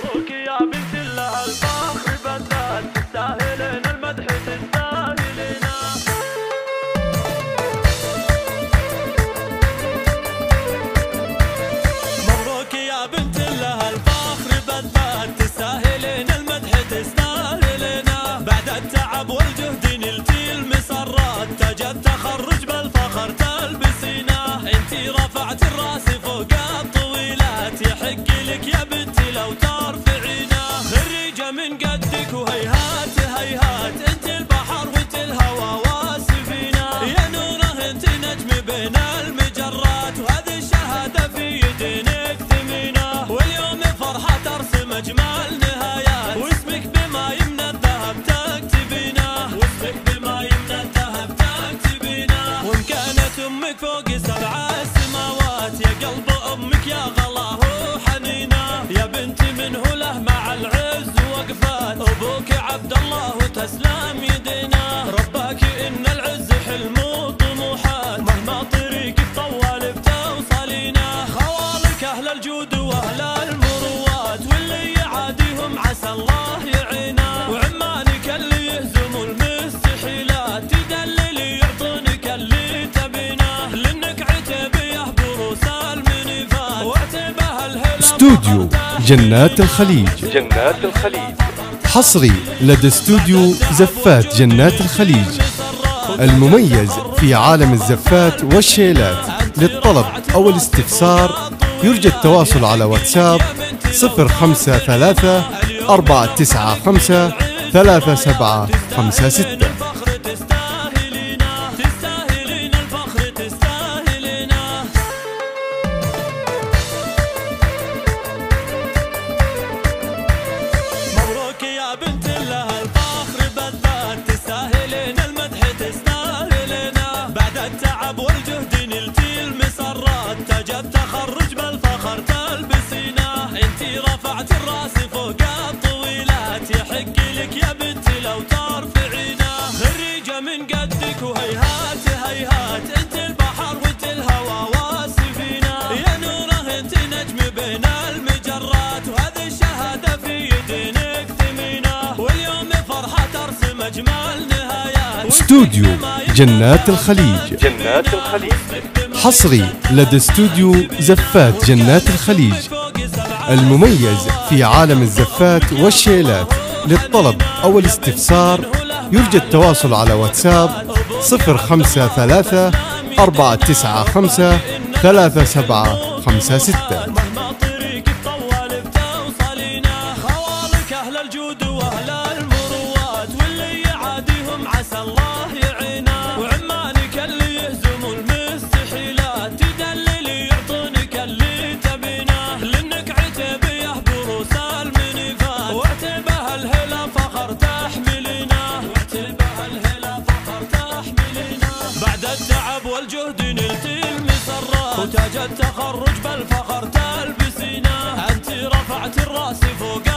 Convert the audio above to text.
مبروك يا بنت الله الفخر بالذات، تستاهلين المدح تستاهلينه. مبروك يا بنت الله الفخر بالذات، تستاهلين المدح تستاهلينه. بعد التعب والجهد نلتي المسرات، تاج التخرج بالفخر تلبسينه. انتي رفعت الراس فوق الطويلات، يحق لك يا بنتي لو ترفعينه. خريجة من قدك وهيهات هيهات، انت البحر وانت الهوى والسفينة. يا نوره انت نجم بين المجرات، وهذه الشهادة في يدينك ثمينة. واليوم فرحة ترسم اجمل نهايات، واسمك بما يمنى الذهب تكتبينه. واسمك بما يمنى الذهب تكتبينه. وان كانت امك فوق 7 سماوات، يا قلب امك يا غلاه وحنينه. يا بنتي منه له مع العز وقفات، ابوك عبد الله وتسلم يدينا. رباك ان العز حلم وطموحات، مهما طريقك طوال بتوصلينه. خوالك اهل الجود واهل المروات، واللي يعاديهم عسى الله يعينه. وعمالك اللي يهزموا المستحيلات، تدللي يعطونك اللي تبينه. لانك عتيبيه بروس المنيفات، وعتيبه الهلا. استوديو جنات الخليج. جنات الخليج حصري لدى استوديو زفات جنات الخليج، المميز في عالم الزفات والشيلات. للطلب أو الاستفسار يرجى التواصل على واتساب 053 495 3756. يا بنت الله الفخر بالذات، تستاهلين المدح تستاهلينه. بعد التعب والجهد نلتي المسرات، تاج التخرج بالفخر تلبسينه. انتي رفعت الراس فوق الطويلات، يحق لك يا بنتي لو ترفعينه. خريجة من قدك وهيهات هيهات، انت البحر وانت الهوى والسفينة. يا نوره انت نجم بين المجرات، وهذه الشهادة في يدينك ثمينة. واليوم فرحة ترسم اجمل نهايات. استوديو جنات الخليج. جنات الخليج حصري لدى استوديو زفات جنات الخليج، المميز في عالم الزفات والشيلات. للطلب أو الاستفسار يرجى التواصل على واتساب 053 495 3756. مهما طريقك طوال بتوصلينه. خوالك اهل الجود واهل المروات، واللي يعاديهم عسى الله يعينه. وعمالك اللي يهزموا المستحيلات، تدللي يعطونك اللي تبينه. لانك عتيبيه بروس المنيفات، وعتيبه الهلا فخر تحملينه. وعتيبه الهلا فخر تحملينه. بعد التعب والجهد نلتي المسرات، وتاج التخرج بالفخر تلبسينه. انت رفعت الراس فوق